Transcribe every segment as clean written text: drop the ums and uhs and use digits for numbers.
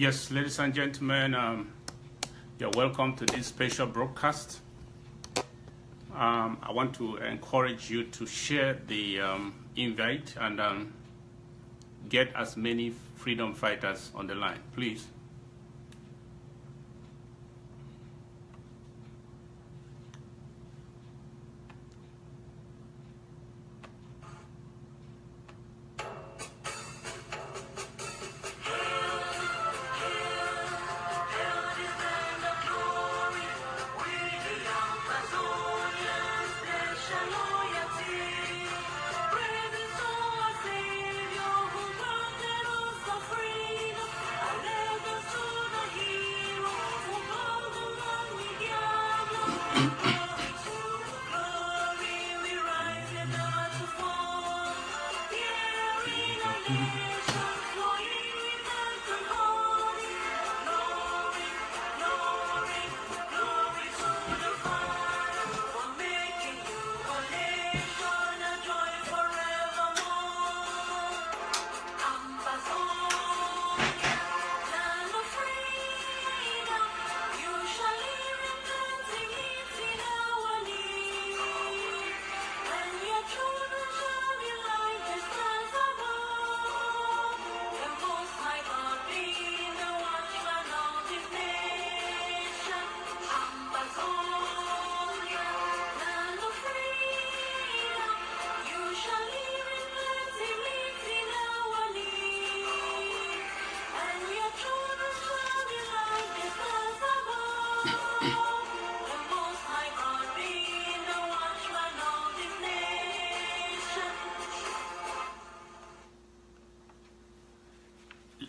Yes, ladies and gentlemen, you're welcome to this special broadcast. I want to encourage you to share the invite and get as many freedom fighters on the line, please.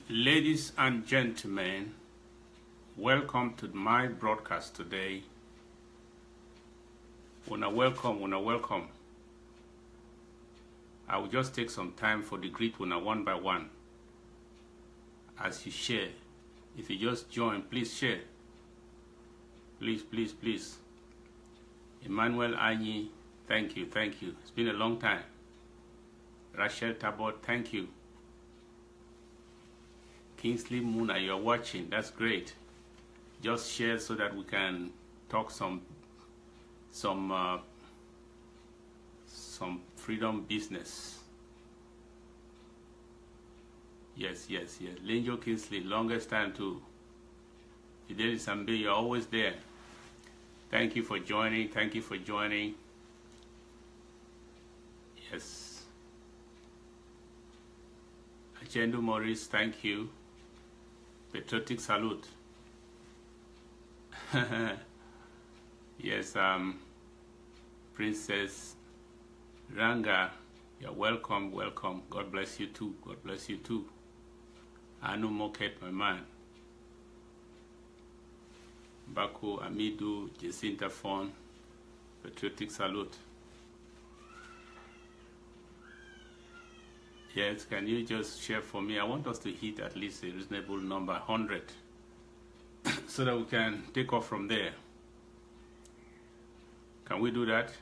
Ladies and gentlemen, welcome to my broadcast today. Welcome. I will just take some time for the greet one by one. As you share, if you just join, please share. Please. Emmanuel Anyi, thank you. It's been a long time. Rachel Tabot, thank you. Kingsley Muna, you're watching. That's great. Just share so that we can talk some freedom business. Yes. Linjo Kingsley, longest time too. Fidelis Sambe, you're always there. Thank you for joining. Yes. Agendo Morris, thank you. Patriotic salute. Yes, Princess Ranga, you're welcome. God bless you too. Anu Moket, my man. Baku Amidu, Jacinta Fon, patriotic salute. Yes, can you just share for me? I want us to hit at least a reasonable number, 100, so that we can take off from there. Can we do that?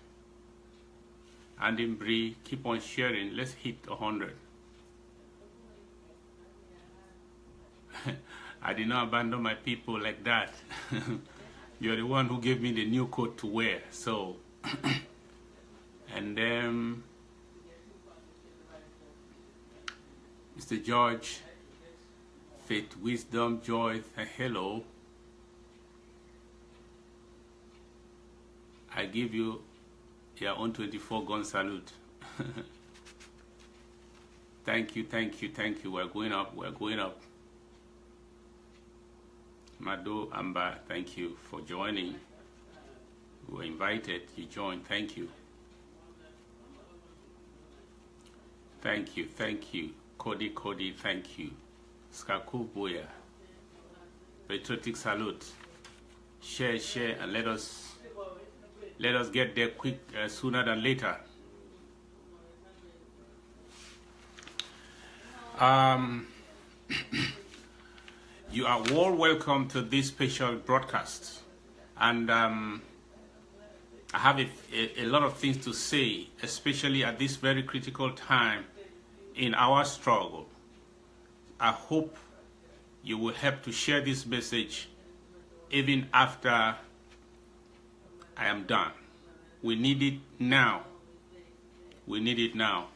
And in Bree, keep on sharing. Let's hit 100. I did not abandon my people like that. You're the one who gave me the new coat to wear. So, and then Mr. George, Faith, Wisdom, Joy, hello. I give you your own 24 gun salute. Thank you. We're going up. Mado Amba, thank you for joining. You were invited, you joined. Thank you. Cody, thank you. Skaku Boya, patriotic salute. Share, and let us get there quick, sooner than later. You are all welcome to this special broadcast, and I have a lot of things to say, especially at this very critical time in our struggle. I hope you will help to share this message even after I am done. We need it now. We need it now.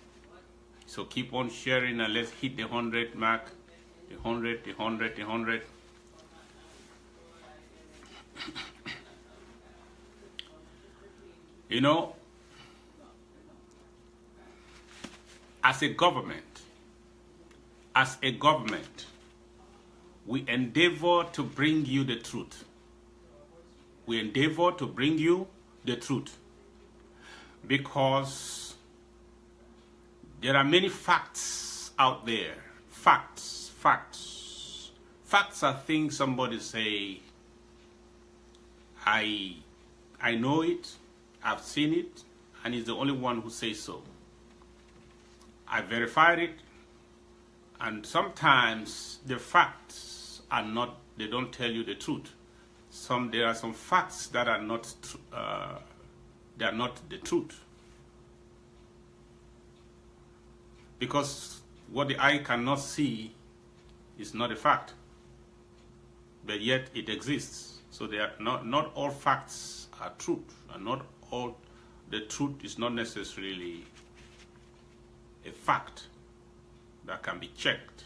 So keep on sharing and let's hit the 100 mark. The 100, the 100, the 100. You know, as a government, we endeavor to bring you the truth. We endeavor to bring you the truth because there are many facts out there. Facts. Facts are things somebody say, I know it, I've seen it, and he's the only one who says so. I verified it, and sometimes the facts are not, they don't tell you the truth. There are some facts that are not, they are not the truth. Because what the eye cannot see is not a fact, but yet it exists. So they are not all facts are truth, and not all the truth is not necessarily a fact that can be checked.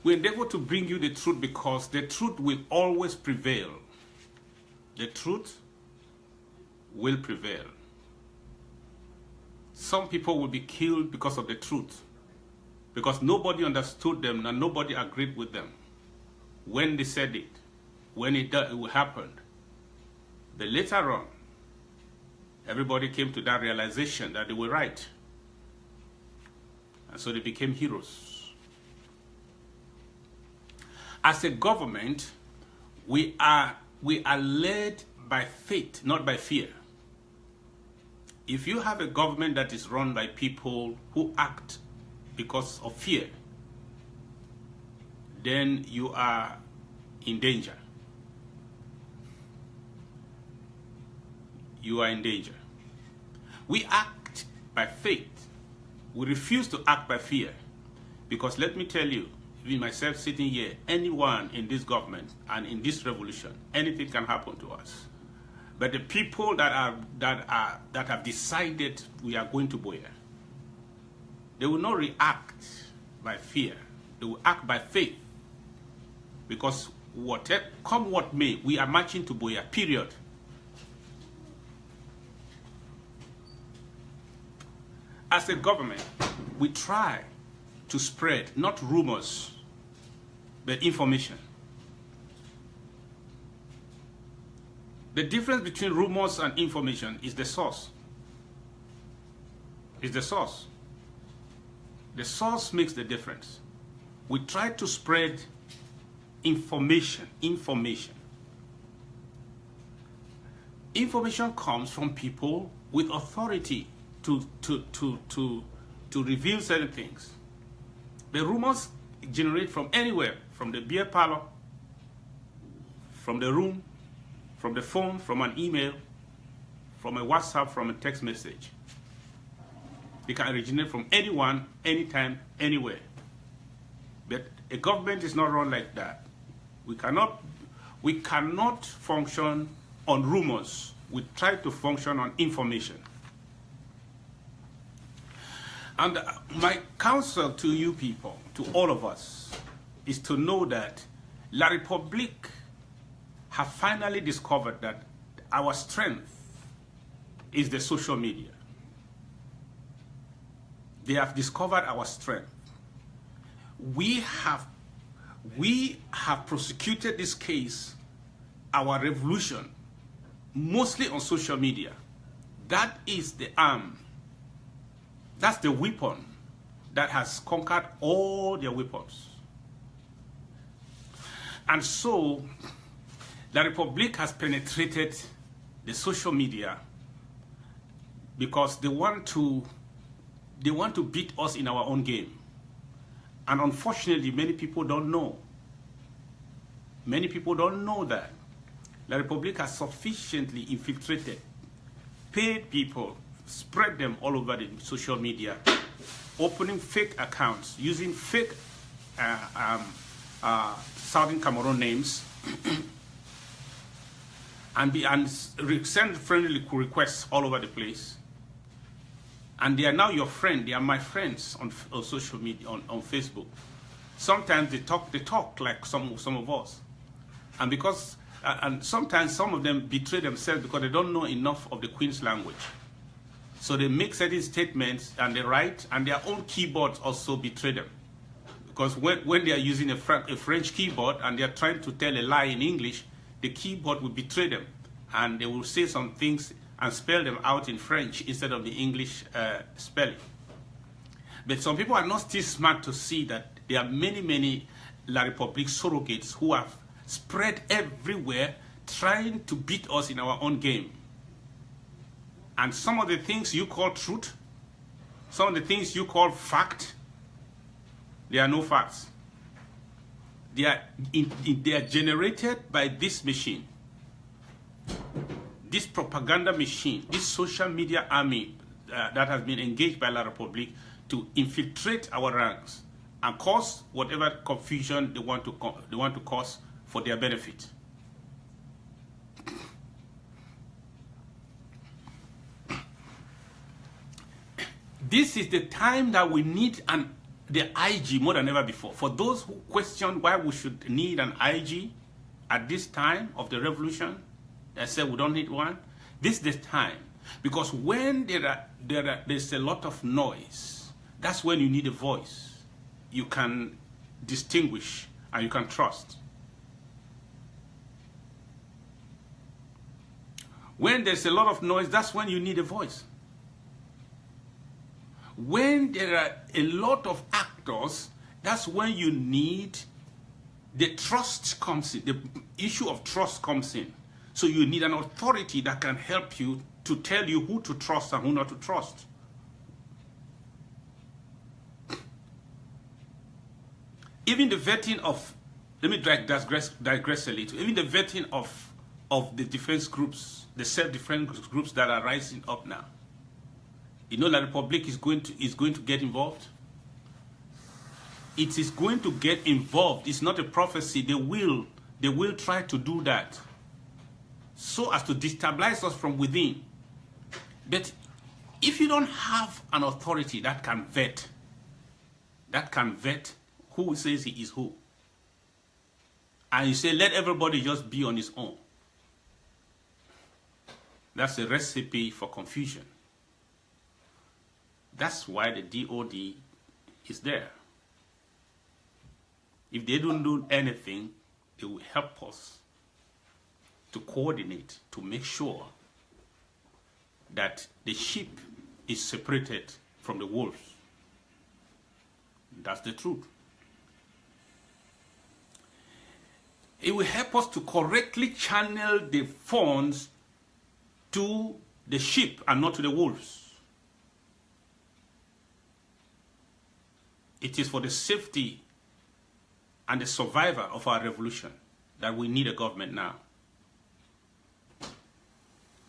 We endeavor to bring you the truth because the truth will always prevail. The truth will prevail. Some people will be killed because of the truth, because nobody understood them and nobody agreed with them when they said it, when it happened. But later on, everybody came to that realization that they were right. And so they became heroes. As a government, we are led by faith, not by fear. If you have a government that is run by people who act because of fear, then you are in danger. You are in danger. We act by faith. We refuse to act by fear. Because let me tell you, even myself sitting here, anyone in this government and in this revolution, anything can happen to us. But the people that have decided we are going to Buea, they will not react by fear. They will act by faith. Because whatever, come what may, we are marching to Buea, period. As a government, we try to spread not rumors, but information. The difference between rumors and information is the source. It's the source. The source makes the difference. We try to spread information. Information comes from people with authority to reveal certain things. The rumors generate from anywhere, from the beer parlor, from the room, from the phone, from an email, from a WhatsApp, from a text message. They can originate from anyone, anytime, anywhere. But a government is not run like that. We cannot function on rumors. We try to function on information. And my counsel to you people, to all of us, is to know that La République have finally discovered that our strength is the social media. They have discovered our strength. We have prosecuted this case, our revolution, mostly on social media. That is the arm. That's the weapon that has conquered all their weapons. And so, the Republic has penetrated the social media because they want to beat us in our own game. And unfortunately, many people don't know. Many people don't know that the Republic has sufficiently infiltrated, paid people, spread them all over the social media, opening fake accounts, using fake Southern Cameroon names and send friendly requests all over the place. And they are now your friend. They are my friends on social media, on Facebook. Sometimes they talk like some of us. And because, and sometimes some of them betray themselves because they don't know enough of the Queen's language. So they make certain statements and they write, and their own keyboards also betray them. Because when they are using a French keyboard and they are trying to tell a lie in English, the keyboard will betray them. And they will say some things and spell them out in French instead of the English spelling. But some people are not still smart to see that there are many La République surrogates who have spread everywhere trying to beat us in our own game. And some of the things you call truth, some of the things you call fact, they are no facts. They are generated by this machine. This propaganda machine, this social media army that has been engaged by La République to infiltrate our ranks and cause whatever confusion they want to cause for their benefit. This is the time that we need the IG more than ever before. For those who question why we should need an IG at this time of the revolution, they say we don't need one. This is the time. Because when there's a lot of noise, that's when you need a voice you can distinguish and you can trust. When there's a lot of noise, that's when you need a voice. When there are a lot of actors, that's when you need, the trust comes in, the issue of trust comes in. So you need an authority that can help you to tell you who to trust and who not to trust. Even the vetting of, let me digress a little, even the vetting of the defense groups, the self-defense groups that are rising up now. You know, La République is going to get involved. It is going to get involved. It's not a prophecy. They will try to do that so as to destabilize us from within. But if you don't have an authority that can vet who says he is who, and you say let everybody just be on his own, that's a recipe for confusion. That's why the DOD is there. If they don't do anything, it will help us to coordinate, to make sure that the sheep is separated from the wolves. That's the truth. It will help us to correctly channel the funds to the sheep and not to the wolves. It is for the safety and the survival of our revolution that we need a government now.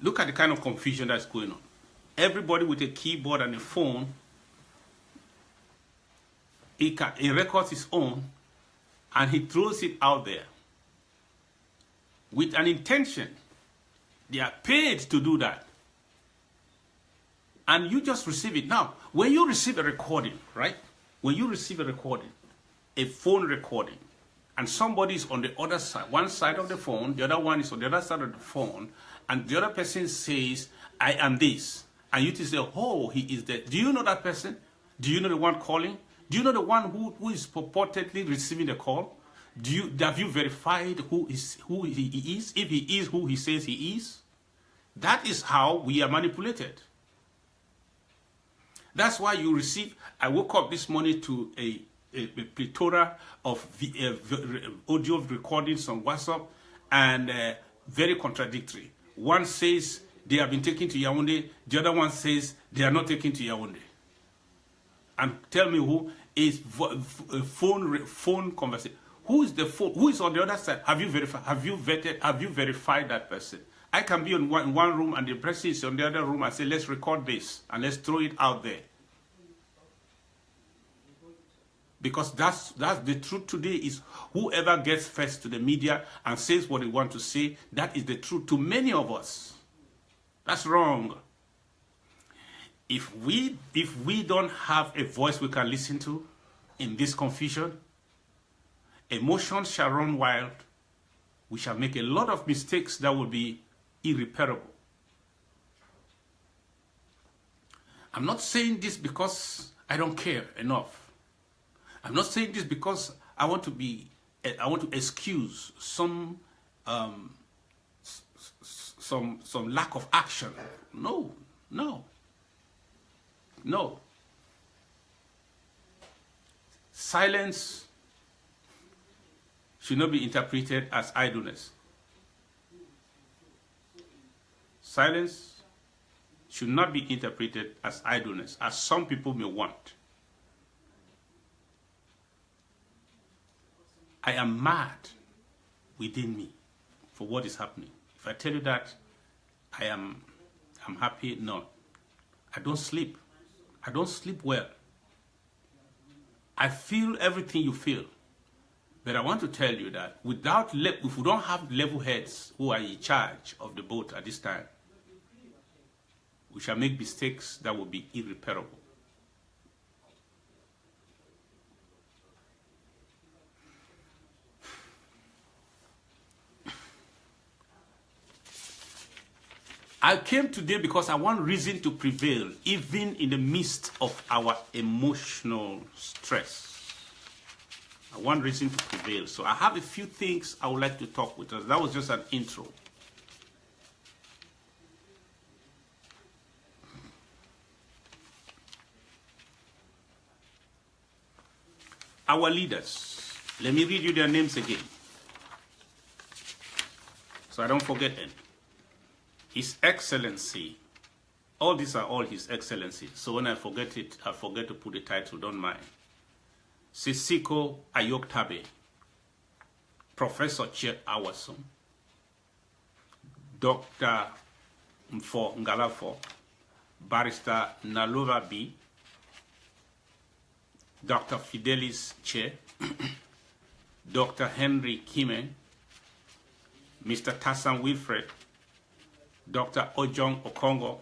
Look at the kind of confusion that's going on. Everybody with a keyboard and a phone, he records his own and he throws it out there with an intention. They are paid to do that. And you just receive it. Now, when you receive a recording, right? When you receive a recording, a phone recording, and somebody is on the other side, one side of the phone, the other one is on the other side of the phone, and the other person says, I am this. And you say, oh, he is that. Do you know that person? Do you know the one calling? Do you know the one who is purportedly receiving the call? Have you verified who he is? If he is who he says he is? That is how we are manipulated. That's why you receive, I woke up this morning to a plethora of audio recordings on WhatsApp, and very contradictory. One says they have been taken to Yaoundé, the other one says they are not taken to Yaoundé. And tell me who is phone conversation. Who is the phone? Who is on the other side? Have you verified? Have you vetted? Have you verified that person? I can be in one room and the person is in the other room and say, let's record this and let's throw it out there. Because that's the truth today is whoever gets first to the media and says what they want to say, that is the truth to many of us. That's wrong. If we don't have a voice we can listen to in this confusion, emotions shall run wild. We shall make a lot of mistakes that will be irreparable. I'm not saying this because I don't care enough. I'm not saying this because I want to excuse some lack of action. No. Silence should not be interpreted as idleness. Silence should not be interpreted as idleness, as some people may want. I am mad within me for what is happening. If I tell you that I'm happy, no. I don't sleep. I don't sleep well. I feel everything you feel. But I want to tell you that if we don't have level heads who are in charge of the boat at this time, we shall make mistakes that will be irreparable. I came today because I want reason to prevail, even in the midst of our emotional stress. I want reason to prevail. So I have a few things I would like to talk with us. That was just an intro. Our leaders. Let me read you their names again, so I don't forget them. His Excellency. All these are all His Excellency. So when I forget it, I forget to put the title, don't mind. Sisiko Ayoktabe, Professor Che Awason, Dr. Mfo Ngalafo, Barrister Nalova B, Dr. Fidelis Che, Dr. Henry Kime, Mr. Tassan Wilfred, Dr. Ojong Okongo,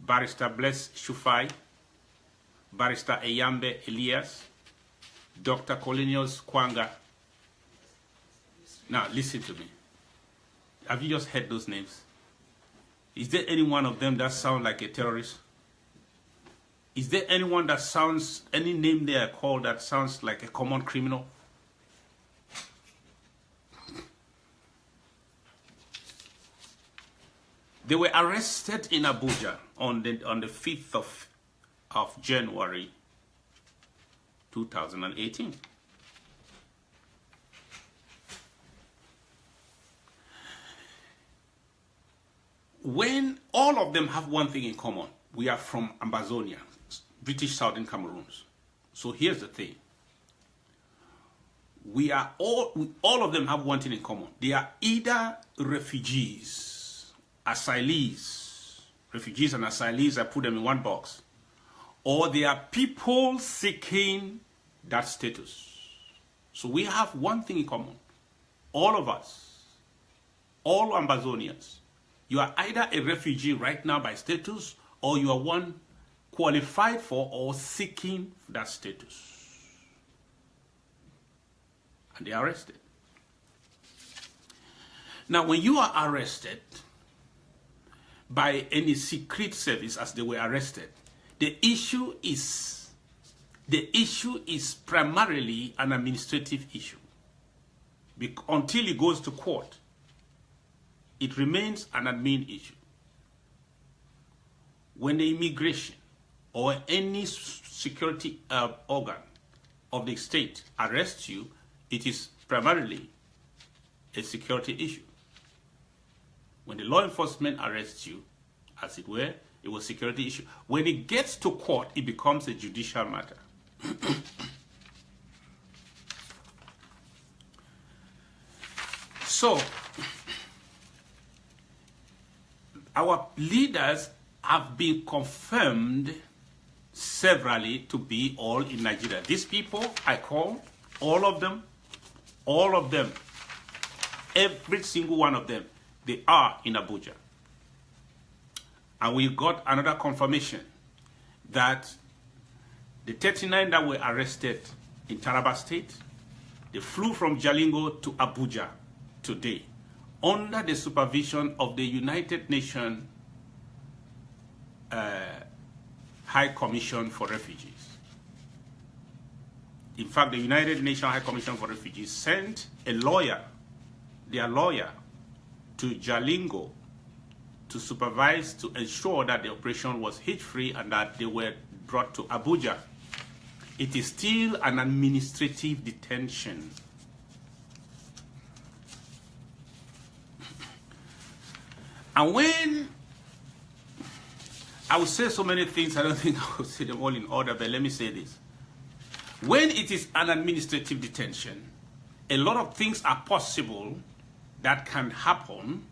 Barrister Bless Shufai, Barrister Eyambe Elias, Dr. Colinius Kwanga. Now listen to me. Have you just heard those names? Is there any one of them that sounds like a terrorist? Is there anyone that sounds, any name they are called that sounds like a common criminal? They were arrested in Abuja on the 5th of January 2018. When all of them have one thing in common, we are from Ambazonia, British Southern Cameroons. So here's the thing. All of them have one thing in common. They are either refugees, asylees, refugees and asylees, I put them in one box, or they are people seeking that status. So we have one thing in common. All of us, all Ambazonians, you are either a refugee right now by status, or you are one qualified for or seeking that status. And they are arrested. Now, when you are arrested by any secret service as they were arrested, the issue is primarily an administrative issue. Until it goes to court, it remains an admin issue. When the immigration or any security organ of the state arrests you, it is primarily a security issue. When the law enforcement arrests you, as it were, it was a security issue. When it gets to court, it becomes a judicial matter. So, our leaders have been confirmed severally to be all in Nigeria. These people, I call, all of them, every single one of them, they are in Abuja. And we got another confirmation that the 39 that were arrested in Taraba State, they flew from Jalingo to Abuja today under the supervision of the United Nations High Commission for Refugees. In fact, the United Nations High Commission for Refugees sent a lawyer, their lawyer, to Jalingo to supervise, to ensure that the operation was hitch-free and that they were brought to Abuja. It is still an administrative detention. And when I will say so many things, I don't think I will say them all in order, but let me say this. When it is an administrative detention, a lot of things are possible that can happen,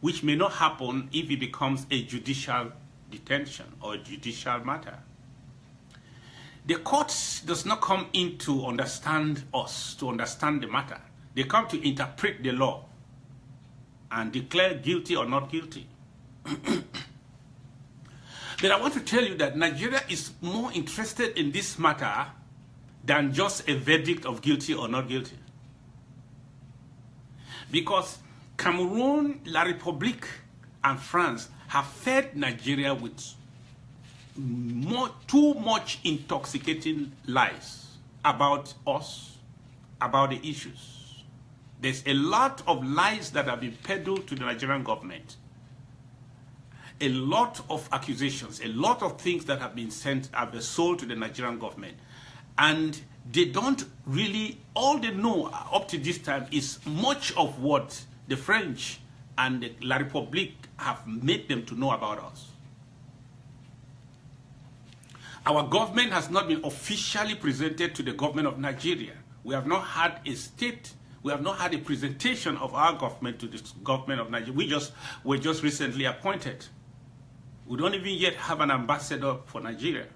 which may not happen if it becomes a judicial detention or a judicial matter. The courts does not come in to understand us, to understand the matter. They come to interpret the law and declare guilty or not guilty. But I want to tell you that Nigeria is more interested in this matter than just a verdict of guilty or not guilty. Because Cameroon, La République, and France have fed Nigeria with too much intoxicating lies about us, about the issues. There's a lot of lies that have been peddled to the Nigerian government. A lot of accusations, a lot of things that have been sold to the Nigerian government. And they don't really, all they know up to this time is much of what the French and the La République have made them to know about us. Our government has not been officially presented to the government of Nigeria. We have not had a state, we have not had a presentation of our government to the government of Nigeria. We were just recently appointed. We don't even yet have an ambassador for Nigeria.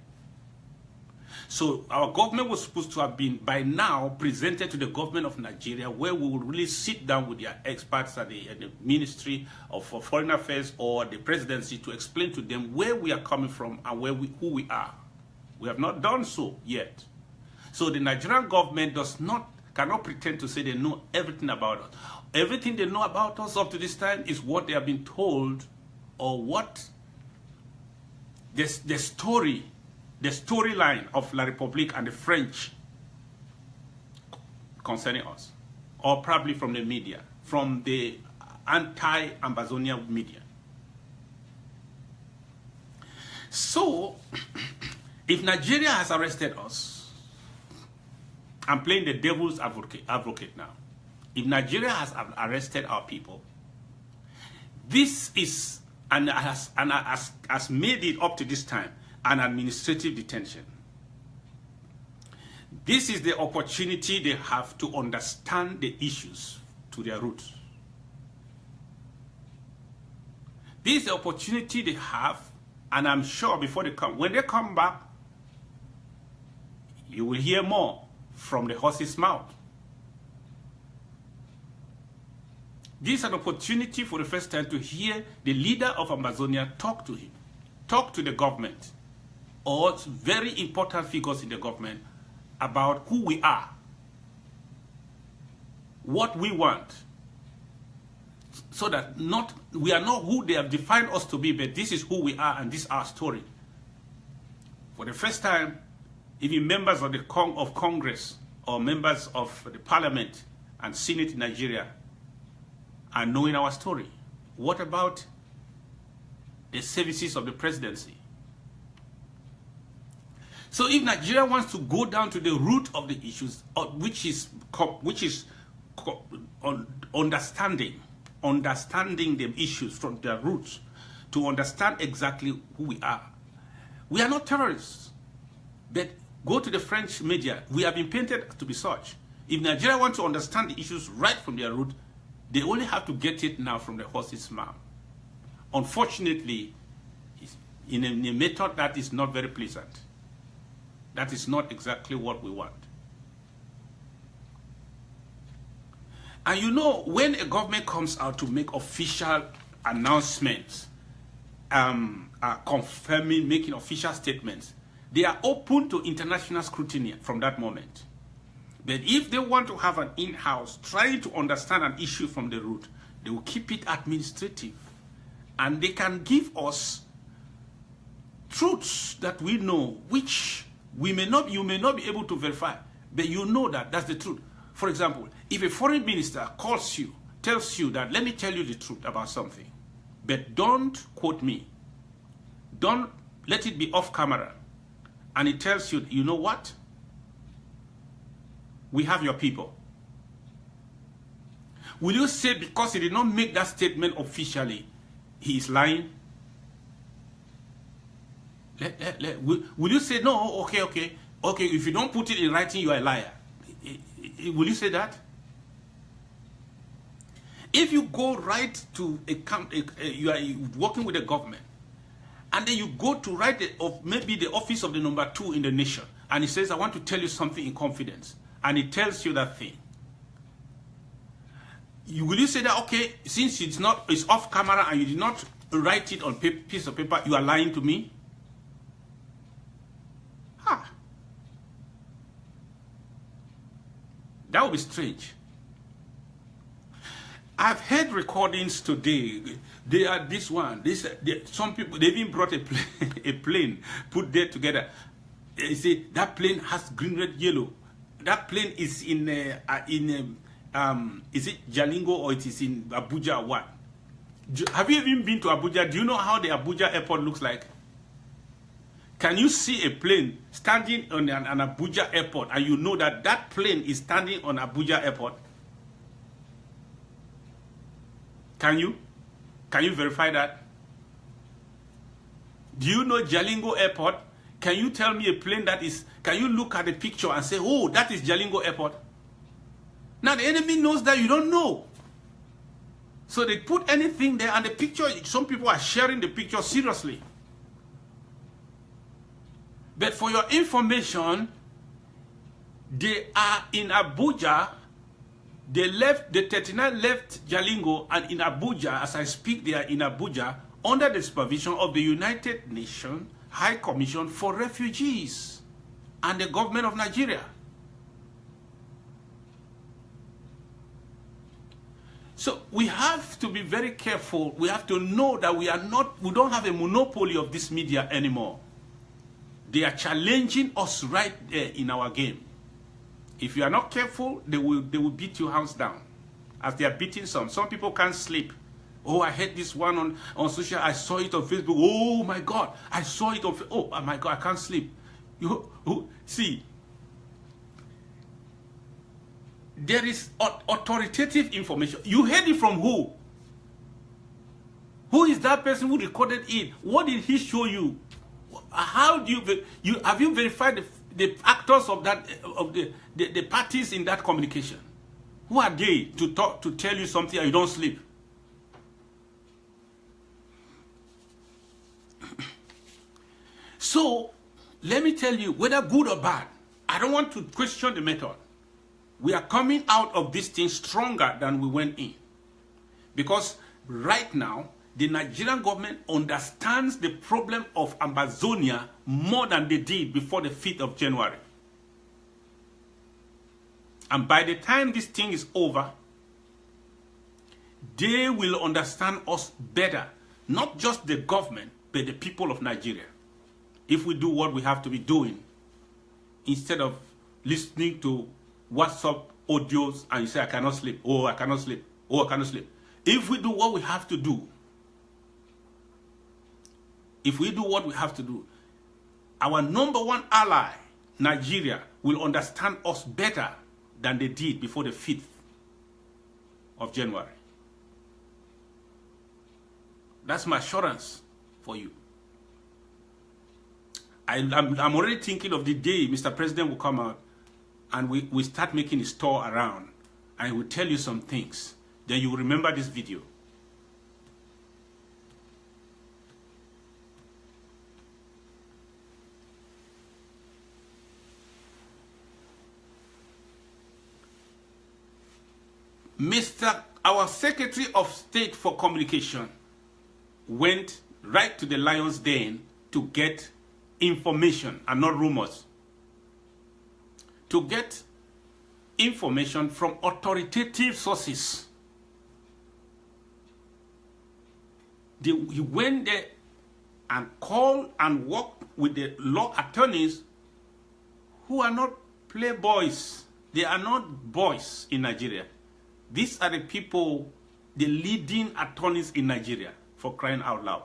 So our government was supposed to have been, by now, presented to the government of Nigeria, where we will really sit down with their experts at the Ministry of Foreign Affairs or the presidency to explain to them where we are coming from and who we are. We have not done so yet. So the Nigerian government cannot pretend to say they know everything about us. Everything they know about us up to this time is what they have been told, or what the storyline of La République and the French concerning us, or probably from the media, from the anti-Ambazonia media. So, if Nigeria has arrested us, I'm playing the devil's advocate now. If Nigeria has arrested our people, this is, and has made it up to this time, an administrative detention. This is the opportunity they have to understand the issues to their roots. This is the opportunity they have, and I'm sure before they come, when they come back, you will hear more from the horse's mouth. This is an opportunity for the first time to hear the leader of Amazonia talk to him, talk to the government, or very important figures in the government about who we are, what we want, so that we are not who they have defined us to be, but this is who we are and this is our story. For the first time, even members of Congress or members of the Parliament and Senate in Nigeria are knowing our story. What about the services of the presidency? So if Nigeria wants to go down to the root of the issues, which is understanding the issues from their roots, to understand exactly who we are not terrorists. But go to the French media, we have been painted to be such. If Nigeria wants to understand the issues right from their root, they only have to get it now from the horse's mouth. Unfortunately, in a method that is not very pleasant. That is not exactly what we want. And you know, when a government comes out to make official announcements, confirming, making official statements, they are open to international scrutiny from that moment. But if they want to have an in-house, trying to understand an issue from the root, they will keep it administrative. And they can give us truths that we know, which you may not be able to verify, but you know that that's the truth. For example, if a foreign minister calls you, tells you that, let me tell you the truth about something, but don't quote me. Don't let it be off camera. And he tells you, you know what? We have your people. Will you say because he did not make that statement officially, he is lying? Will you say, no, okay, if you don't put it in writing, you are a liar? Will you say that? If you go right to you are working with the government, and then you go to write maybe the office of the number 2 in the nation, and he says, I want to tell you something in confidence, and he tells you that thing, will you say that, okay, since it's off camera and you did not write it on piece of paper, you are lying to me? That would be strange. I've heard recordings today. They are this one. Some people, they even brought a plane, put there together. They say that plane has green, red, yellow. That plane is in is it Jalingo or it is in Abuja or what? Have you even been to Abuja? Do you know how the Abuja airport looks like? Can you see a plane standing on an Abuja airport and you know that that plane is standing on Abuja airport? Can you? Can you verify that? Do you know Jalingo airport? Can you tell me a plane that is, can you look at the picture and say, oh, that is Jalingo airport? Now the enemy knows that you don't know. So they put anything there and the picture, some people are sharing the picture seriously. But for your information, they are in Abuja. The 39 left Jalingo, and in Abuja, as I speak, they are in Abuja under the supervision of the United Nations High Commission for Refugees and the government of Nigeria. So we have to be very careful. We have to know that we don't have a monopoly of this media anymore. They are challenging us right there in our game. If you are not careful, they will beat you hands down, as they are beating some. Some people can't sleep. Oh, I heard this one on social. I saw it on Facebook. Oh my God, I saw it on. Oh my God, I can't sleep. See, there is authoritative information. You heard it from who? Who is that person who recorded it? What did he show you? How do you have you verified the actors of that the parties in that communication? Who are they to tell you something and you don't sleep? So let me tell you, whether good or bad, I don't want to question the method. We are coming out of this thing stronger than we went in, because right now the Nigerian government understands the problem of Amazonia more than they did before the 5th of January. And by the time this thing is over, they will understand us better. Not just the government, but the people of Nigeria. If we do what we have to be doing, instead of listening to WhatsApp audios and you say, I cannot sleep, oh, I cannot sleep, oh, I cannot sleep. If we do what we have to do, our number one ally, Nigeria, will understand us better than they did before the 5th of January. That's my assurance for you. I'm already thinking of the day Mr. President will come out and we start making his tour around, and he will tell you some things. Then you will remember this video. Our Secretary of State for Communication went right to the lion's den to get information and not rumors. To get information from authoritative sources. He went there and called and worked with the law attorneys who are not playboys. They are not boys in Nigeria. These are the people, the leading attorneys in Nigeria, for crying out loud.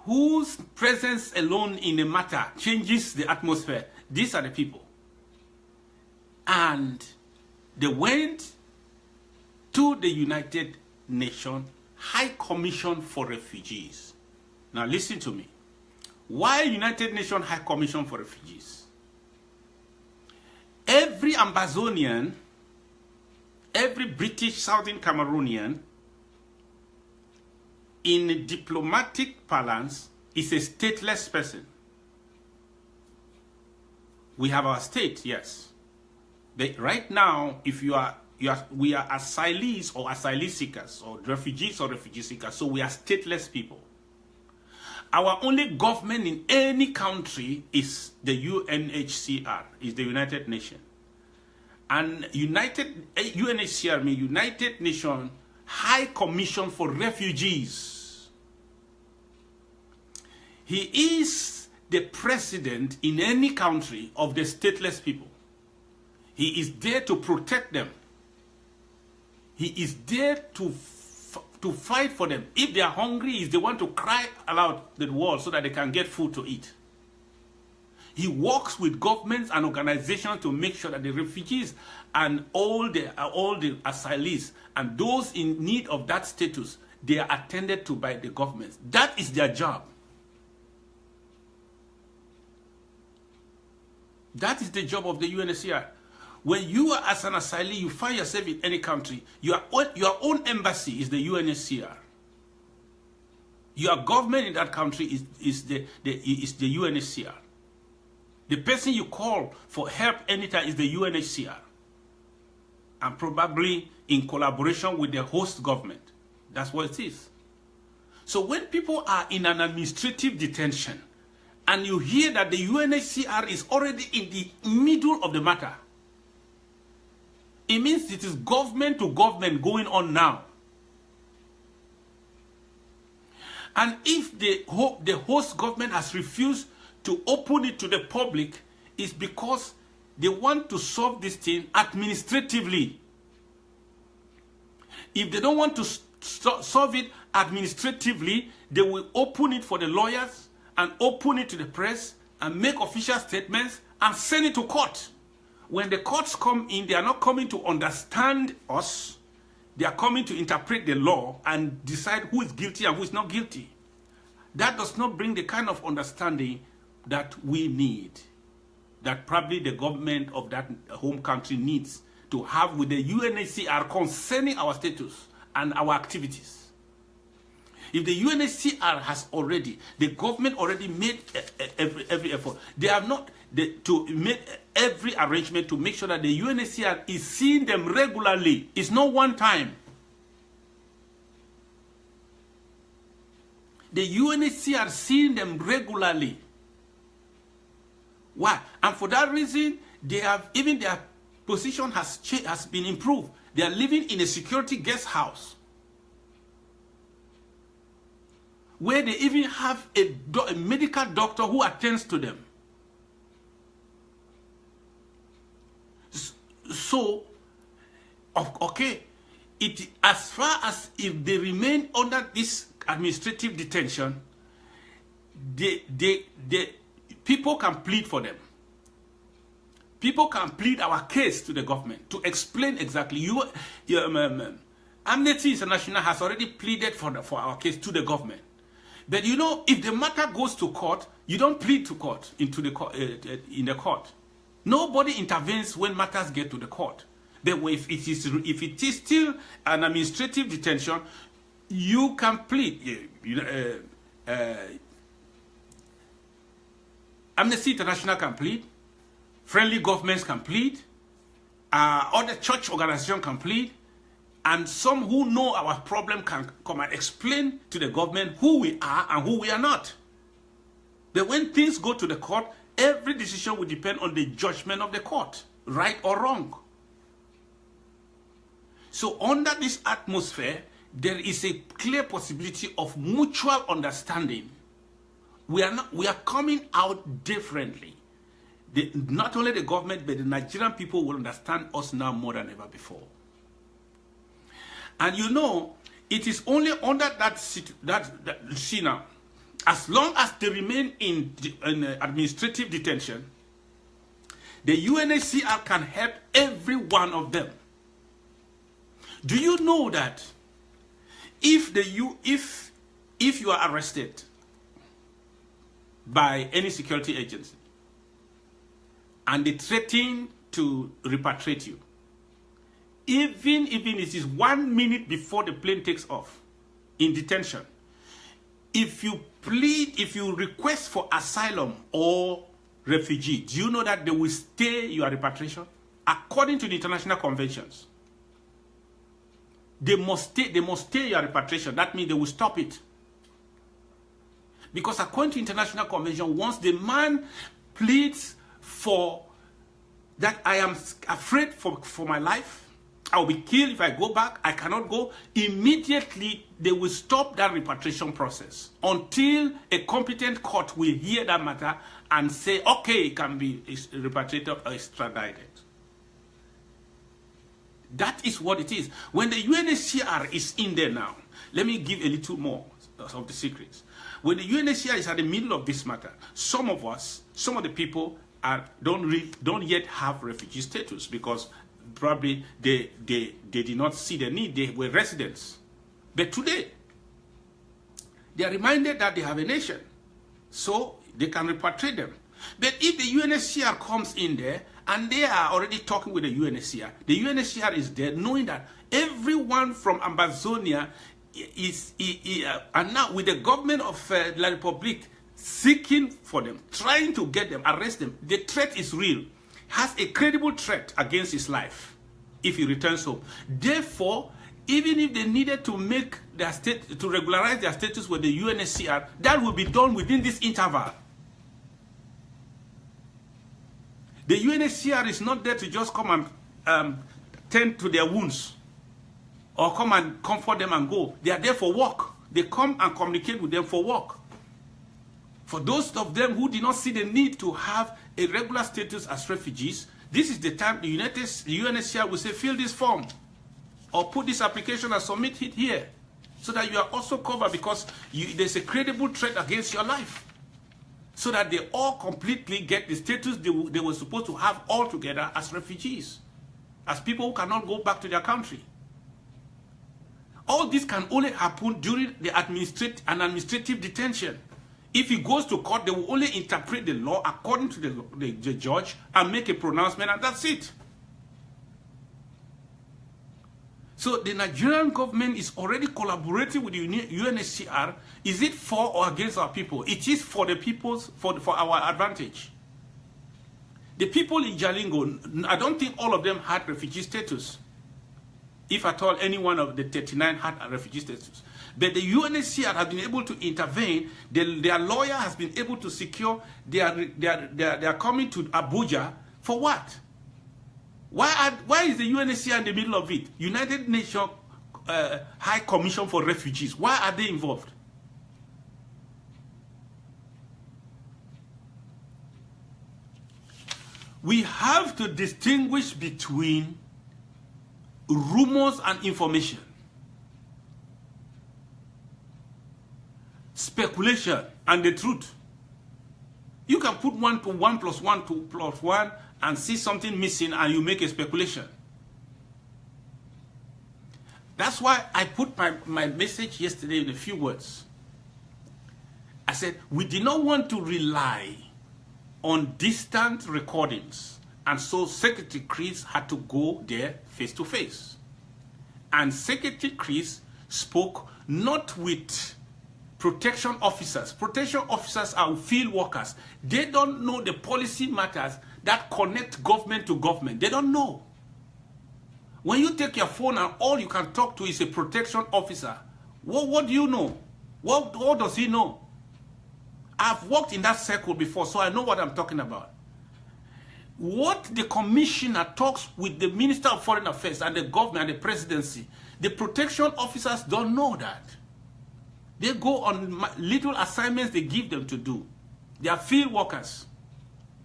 Whose presence alone in a matter changes the atmosphere. These are the people. And they went to the United Nations High Commission for Refugees. Now listen to me. Why United Nations High Commission for Refugees? Every Ambazonian, every British Southern Cameroonian, in diplomatic parlance, is a stateless person. We have our state, yes. Right now, if we are asylees or asylee seekers, or refugees or refugee seekers, so we are stateless people. Our only government in any country is the UNHCR, is the United Nations. And UNHCR means United Nations High Commission for Refugees. He is the president in any country of the stateless people. He is there to protect them. He is there to fight for them. If they are hungry, he is the one to cry aloud the world so that they can get food to eat. He works with governments and organizations to make sure that the refugees and all the asylees and those in need of that status, they are attended to by the governments. That is their job. That is the job of the UNHCR. When you are as an asylee, you find yourself in any country, your own embassy is the UNHCR. Your government in that country is the UNHCR. The person you call for help anytime is the UNHCR. And probably in collaboration with the host government. That's what it is. So when people are in an administrative detention, and you hear that the UNHCR is already in the middle of the matter, it means it is government to government going on now. And if the host government has refused to open it to the public, it's because they want to solve this thing administratively. If they don't want to solve it administratively, they will open it for the lawyers and open it to the press and make official statements and send it to court. When the courts come in, they are not coming to understand us. They are coming to interpret the law and decide who is guilty and who is not guilty. That does not bring the kind of understanding that we need, that probably the government of that home country needs to have with the UNHCR concerning our status and our activities. If the UNHCR has already, the government already made every effort. They have not to make every arrangement to make sure that the UNHCR is seeing them regularly. It's not one time. The UNHCR seeing them regularly. Why? And for that reason, they have even their position has been improved. They are living in a security guest house, where they even have a medical doctor who attends to them. So, okay, as far as if they remain under this administrative detention, people can plead for them. People can plead our case to the government to explain exactly. Amnesty International has already pleaded for our case to the government. But you know, if the matter goes to court, you don't plead to court in the court. Nobody intervenes when matters get to the court. But if it is still an administrative detention, you can plead. Amnesty International can plead. Friendly governments can plead. other church organization can plead, and some who know our problem can come and explain to the government who we are and who we are not. But when things go to the court, every decision will depend on the judgment of the court, right or wrong. So under this atmosphere, there is a clear possibility of mutual understanding. We are coming out differently. Not only the government, but the Nigerian people will understand us now more than ever before. And you know, it is only under see now, as long as they remain in administrative detention, the UNHCR can help every one of them. Do you know that if you are arrested by any security agency and they threaten to repatriate you, even it is 1 minute before the plane takes off in detention, if you request for asylum or refugee, do you know that they will stay your repatriation? According to the international conventions, they must stay your repatriation. That means they will stop it. Because according to international convention, once the man pleads for that, I am afraid for my life, I will be killed if I go back, I cannot go, immediately they will stop that repatriation process until a competent court will hear that matter and say, okay, it can be repatriated or extradited. That is what it is. When the UNHCR is in there now, let me give a little more of the secrets. When the UNHCR is at the middle of this matter, some of the people don't yet have refugee status because probably they did not see the need. They were residents. But today, they are reminded that they have a nation, so they can repatriate them. But if the UNHCR comes in there, and they are already talking with the UNHCR is there knowing that everyone from Amazonia and now with the government of La Republic seeking for them, trying to get them, arrest them. The threat is real. Has a credible threat against his life if he returns home. Therefore, even if they needed to make their to regularize their status with the UNHCR, that will be done within this interval. The UNHCR is not there to just come and tend to their wounds or come and comfort them and go. They are there for work. They come and communicate with them for work. For those of them who did not see the need to have a regular status as refugees, this is the time the UNHCR will say, fill this form or put this application and submit it here so that you are also covered because there's a credible threat against your life. So that they all completely get the status they were supposed to have all together as refugees, as people who cannot go back to their country. All this can only happen during the administrative detention. If he goes to court, they will only interpret the law according to the judge and make a pronouncement, and that's it. So the Nigerian government is already collaborating with the UNHCR. Is it for or against our people? It is for the people's, for our advantage. The people in Jalingo, I don't think all of them had refugee status. If at all, any one of the 39 had a refugee status. But the UNHCR has been able to intervene. Their lawyer has been able to secure. They are coming to Abuja for what? Why is the UNHCR in the middle of it? United Nations High Commission for Refugees. Why are they involved? We have to distinguish between rumors and information. Speculation and the truth. You can put 1 to 1 plus 1 to plus 1 and see something missing and you make a speculation. That's why I put my message yesterday in a few words. I said, we did not want to rely on distant recordings. And so Secretary Chris had to go there face to face. And Secretary Chris spoke not with protection officers. Protection officers are field workers. They don't know the policy matters that connect government to government. They don't know. When you take your phone and all you can talk to is a protection officer, what do you know? What does he know? I've worked in that circle before, so I know what I'm talking about. What the commissioner talks with the Minister of Foreign Affairs and the government and the presidency, the protection officers don't know that. They go on little assignments they give them to do. They are field workers.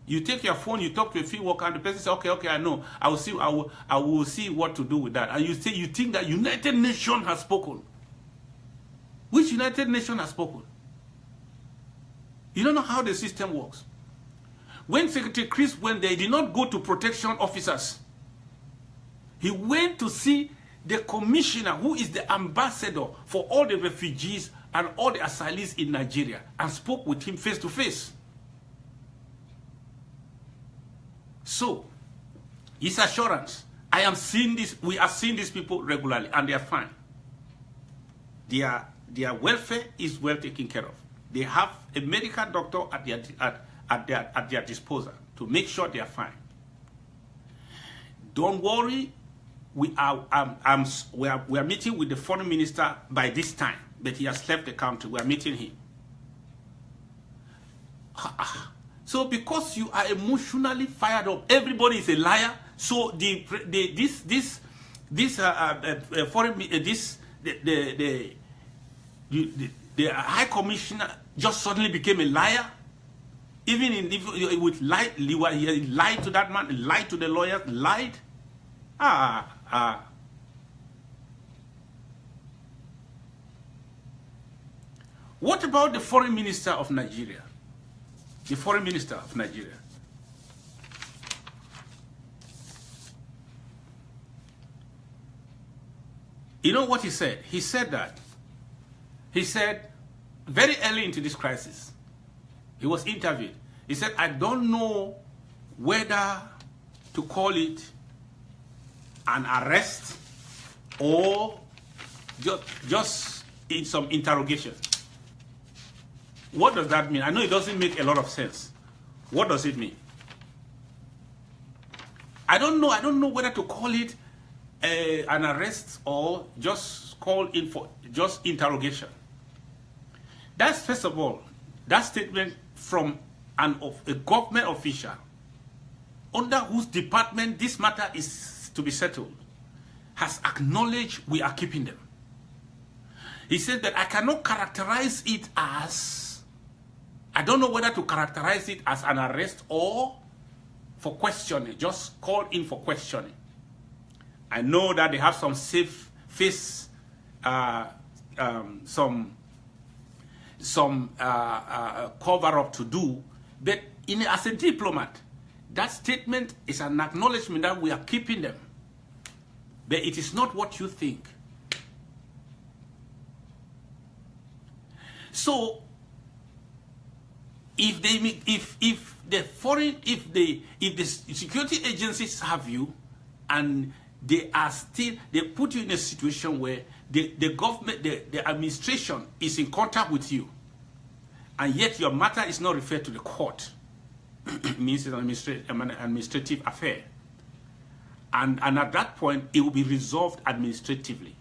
You take your phone, you talk to a field worker, and the person says, okay, I know. I will see what to do with that. And you think that United Nations has spoken. Which United Nations has spoken? You don't know how the system works. When Secretary Chris went there, he did not go to protection officers. He went to see the commissioner, who is the ambassador for all the refugees and all the asylees in Nigeria, and spoke with him face to face. So, his assurance, I am seeing this, we are seeing these people regularly, and they are fine. Their welfare is well taken care of. They have a medical doctor at their disposal to make sure they are fine. Don't worry, we are meeting with the foreign minister by this time, but he has left the country. We are meeting him. So because you are emotionally fired up, everybody is a liar. So the High Commissioner just suddenly became a liar. Even with lie, he lied to that man, lied to the lawyer, lied. What about the foreign minister of Nigeria? The foreign minister of Nigeria. You know what he said? He said very early into this crisis, he was interviewed. He said, I don't know whether to call it an arrest or just in some interrogation. What does that mean? I know it doesn't make a lot of sense. What does it mean? I don't know whether to call it an arrest or just call in for just interrogation. That's, first of all, that statement from a government official under whose department this matter is to be settled has acknowledged we are keeping them. He said that I cannot characterize it as, I don't know whether to characterize it as an arrest or for questioning, just call in for questioning. I know that they have some safe face, some cover-up to do, but as a diplomat, that statement is an acknowledgement that we are keeping them. But it is not what you think. So, if the security agencies have you, and they put you in a situation where the government, the administration is in contact with you, and yet your matter is not referred to the court, it means it's an administrative affair. And at that point, it will be resolved administratively.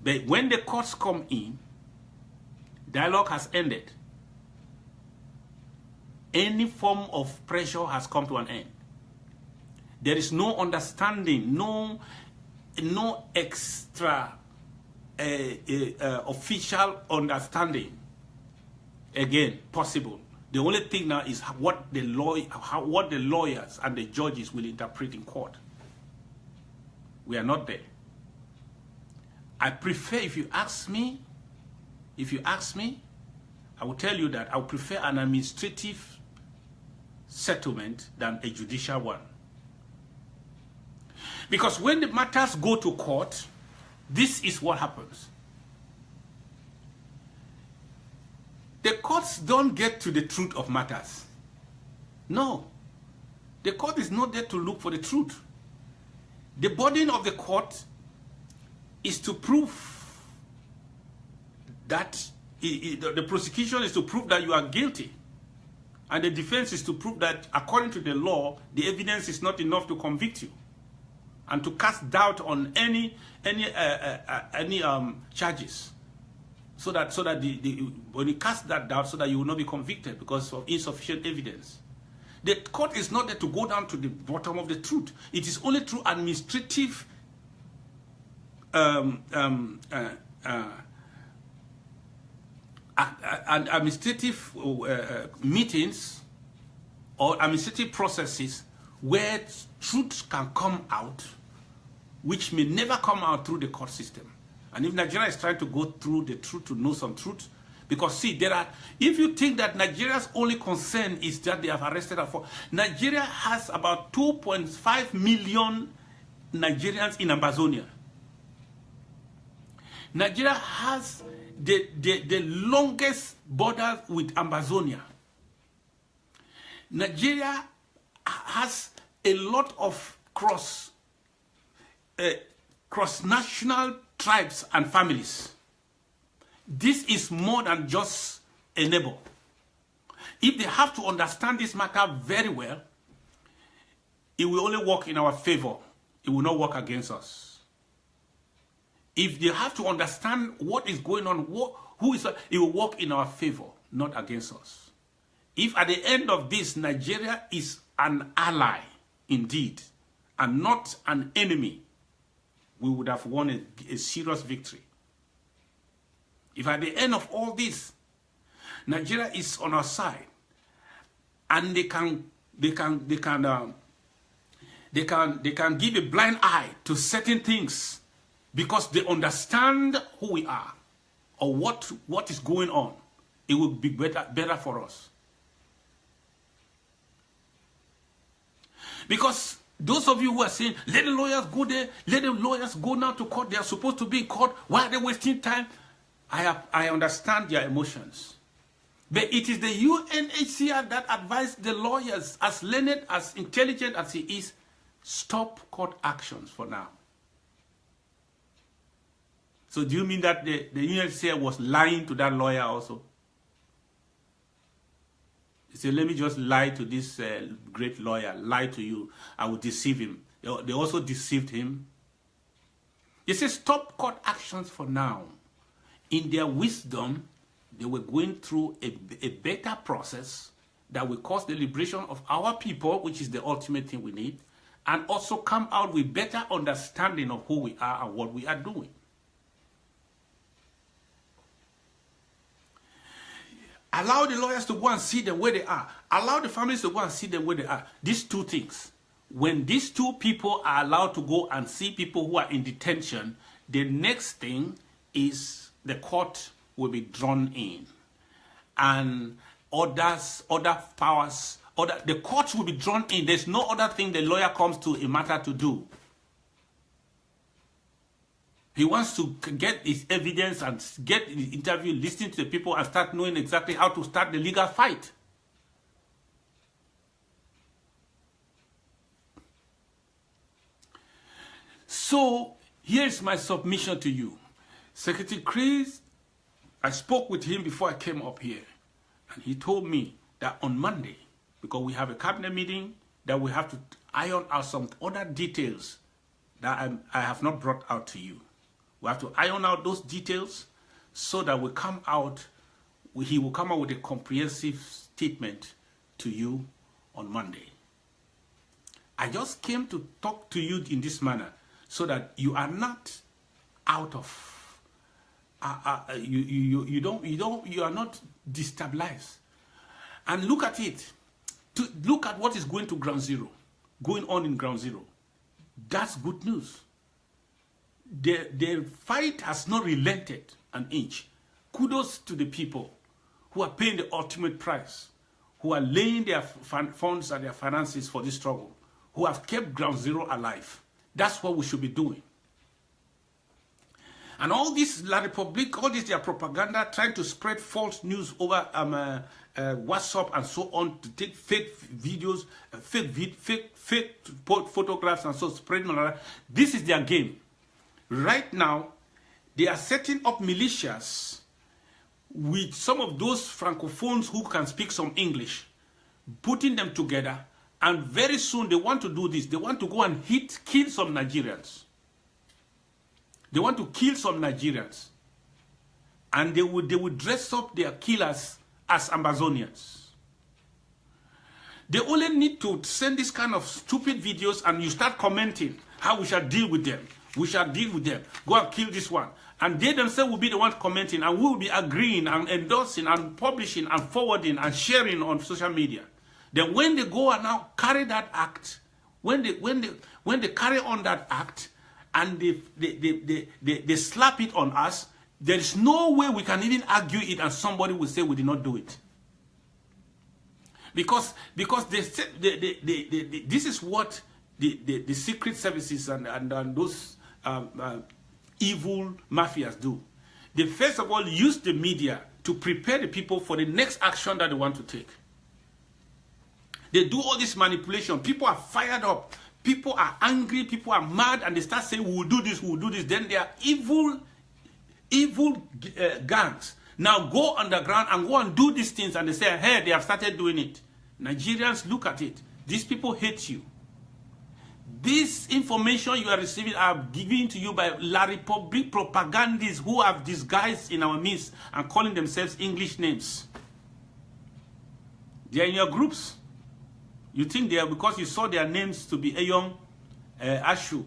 But when the courts come in, dialogue has ended. Any form of pressure has come to an end. There is no understanding, no extra official understanding again possible. The only thing now is what the lawyers and the judges will interpret in court. We are not there. I prefer, if you ask me, I will tell you that I would prefer an administrative settlement than a judicial one. Because when the matters go to court, this is what happens. The courts don't get to the truth of matters. No. The court is not there to look for the truth. The burden of the court is to prove that the prosecution is to prove that you are guilty. And the defense is to prove that according to the law, the evidence is not enough to convict you. and to cast doubt on any charges, so that when you cast that doubt, so that you will not be convicted because of insufficient evidence. The court is not there to go down to the bottom of the truth. It is only through administrative meetings or administrative processes where truth can come out, which may never come out through the court system. And if Nigeria is trying to go through the truth to know some truth, because see, if you think that Nigeria's only concern is that they have arrested her for, Nigeria has about 2.5 million Nigerians in Amazonia. Nigeria has the longest border with Amazonia. Nigeria has a lot of cross-national tribes and families. This is more than just a neighbor. If they have to understand this matter very well, it will only work in our favor. It will not work against us. If they have to understand what is going on, it will work in our favor, not against us. If at the end of this, Nigeria is an ally indeed, and not an enemy, we would have won a serious victory. If at the end of all this, Nigeria is on our side, and they can give a blind eye to certain things because they understand who we are or what is going on, it will be better for us. Because those of you who are saying, let the lawyers go there, let the lawyers go now to court, they are supposed to be in court, why are they wasting time? I understand their emotions. But it is the UNHCR that advised the lawyers, as learned, as intelligent as he is, stop court actions for now. So do you mean that the UNHCR was lying to that lawyer also? He said, let me just lie to this great lawyer, lie to you, I will deceive him. They also deceived him. He said, stop court actions for now. In their wisdom, they were going through a better process that will cause the liberation of our people, which is the ultimate thing we need, and also come out with better understanding of who we are and what we are doing. Allow the lawyers to go and see them where they are. Allow the families to go and see them where they are. These two things. When these two people are allowed to go and see people who are in detention, the next thing is the court will be drawn in. And other powers, the courts will be drawn in. There's no other thing the lawyer comes to a matter to do. He wants to get his evidence and get the interview, listen to the people and start knowing exactly how to start the legal fight. So here's my submission to you. Secretary Chris, I spoke with him before I came up here, and he told me that on Monday, because we have a cabinet meeting, that we have to iron out some other details that I have not brought out to you. We have to iron out those details so that we come out, he will come out with a comprehensive statement to you on Monday. I just came to talk to you in this manner so that you are not out of, you are not destabilized. And look at it. Look at what is going on in ground zero. That's good news. The fight has not relented an inch. Kudos to the people who are paying the ultimate price, who are laying their funds and their finances for this struggle, who have kept ground zero alive. That's what we should be doing. And all this La Republique, all this their propaganda, trying to spread false news over WhatsApp and so on, to take fake videos, fake photographs and so spreading. This is their game. Right now, they are setting up militias with some of those francophones who can speak some English, putting them together And very soon they want to do this. They want to go and kill some Nigerians. They want to kill some Nigerians. And they would dress up their killers as Amazonians. They only need to send this kind of stupid videos and you start commenting how we shall deal with them. We shall deal with them. Go and kill this one. And they themselves will be the ones commenting and we will be agreeing and endorsing and publishing and forwarding and sharing on social media. Then when they go and now carry that act, when they carry on that act and they slap it on us, there is no way we can even argue it and somebody will say we did not do it. Because this is what the secret services and those evil mafias do. They first of all use the media to prepare the people for the next action that they want to take. They do all this manipulation. People are fired up. People are angry. People are mad. And they start saying, we will do this, we will do this. Then they are evil gangs. Now go underground and go and do these things. And they say, hey, they have started doing it. Nigerians, look at it. These people hate you. This information you are receiving are given to you by La Republic propagandists who have disguised in our midst and calling themselves English names. They are in your groups. You think they are because you saw their names to be Eyong, Ashu.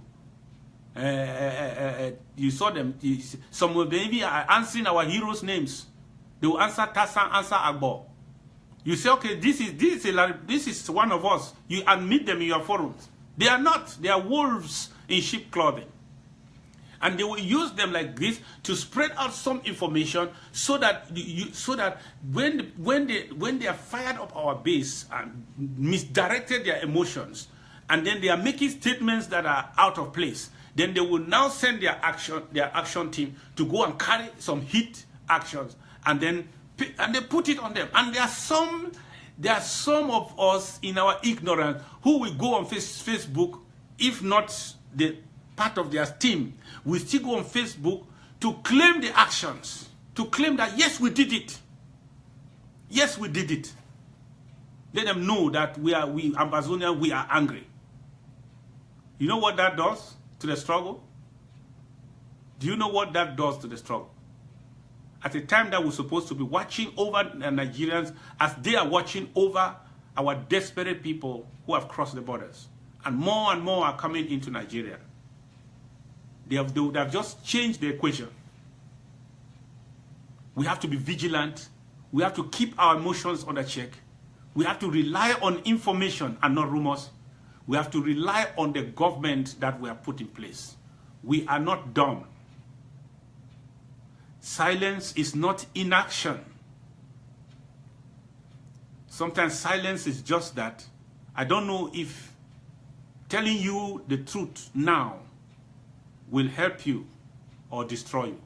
You saw them. Some of them maybe are answering our heroes' names. They will answer Tassan, answer Agbo. You say, okay, this is one of us. You admit them in your forums. They are not. They are wolves in sheep clothing. And they will use them like this to spread out some information so that when they are fired up our base and misdirected their emotions, and then they are making statements that are out of place, then they will now send their action team to go and carry some hit actions, and they put it on them. And there are some of us in our ignorance who will go on Facebook, if not the part of their team, will still go on Facebook to claim the actions, to claim that yes, we did it. Yes, we did it. Let them know that we Ambazonians, we are angry. You know what that does to the struggle? Do you know what that does to the struggle? At a time that we're supposed to be watching over the Nigerians as they are watching over our desperate people who have crossed the borders. And more are coming into Nigeria. They would have just changed the equation. We have to be vigilant. We have to keep our emotions under check. We have to rely on information and not rumors. We have to rely on the government that we have put in place. We are not dumb. Silence is not inaction. Sometimes silence is just that. I don't know if telling you the truth now will help you or destroy you.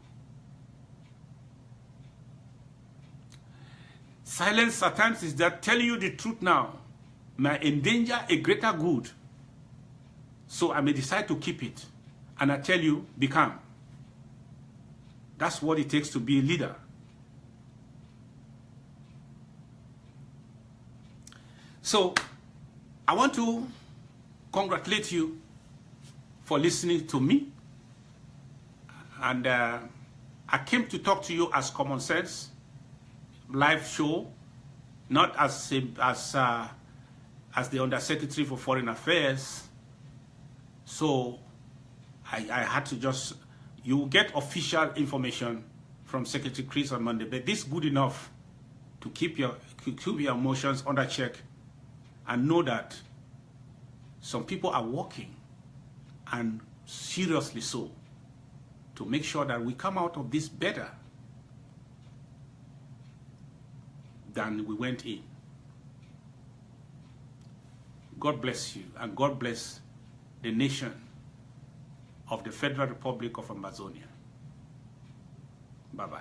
Silence at times is that telling you the truth now may endanger a greater good. So I may decide to keep it. And I tell you, be calm. That's what it takes to be a leader. So I want to congratulate you for listening to me. And I came to talk to you as Common Sense live show, not as the Undersecretary for Foreign Affairs. So I had to just, you will get official information from Secretary Chris on Monday, but this is good enough to keep your emotions under check and know that some people are working, and seriously so, to make sure that we come out of this better than we went in. God bless you, and God bless the nation of the Federal Republic of Amazonia. Bye-bye.